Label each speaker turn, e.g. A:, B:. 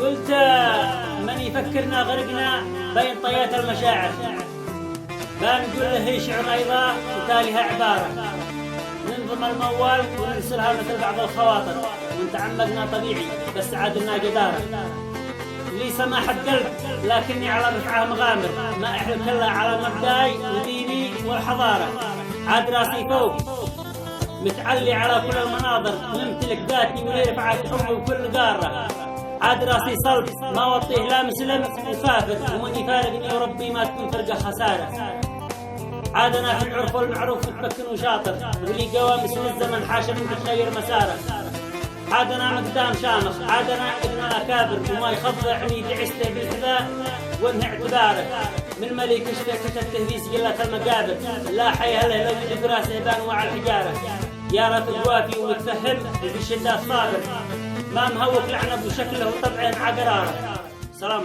A: قلت من يفكرنا غرقنا بين طيات المشاعر، بنقول له هي شعر أيضا وتاليها عبارة، ننظم الموال ونرسلها مثل بعض الخواطر، وإن تعمقنا طبيعي بس عادلنا جدارة. لي سماح القلب لكني على رفعه مغامر، ما أحلم كلا على مبداي وديني والحضارة. عاد راسي فوق متعلي على كل المناظر، ممتلك ذاتي ولي رفعت حبي وكل قارة. عاد راسي صلب ما وطيه لا مسلم وكافر، ومن يفارقني وربي ما تكون فرقة خسارة. عاد انا في العرف والمعروف متمكن وشاطر، ولي قوامس من الزمن حاشا من تتغير مساره. عاد انا مقدام شامخ، عاد انا ابن اكابر، وما يخضعني دعسته بالكذا وانه اعتباره. من ملك اشتكت التهبيس قلة المقابر، لا حيا له لو يجي براسه بانواع على الحجاره. يا رفق وافي ومتفهم وبالشدة صابر، ما مهوك لعنب وشكله وطبعه مع قراره. سلام.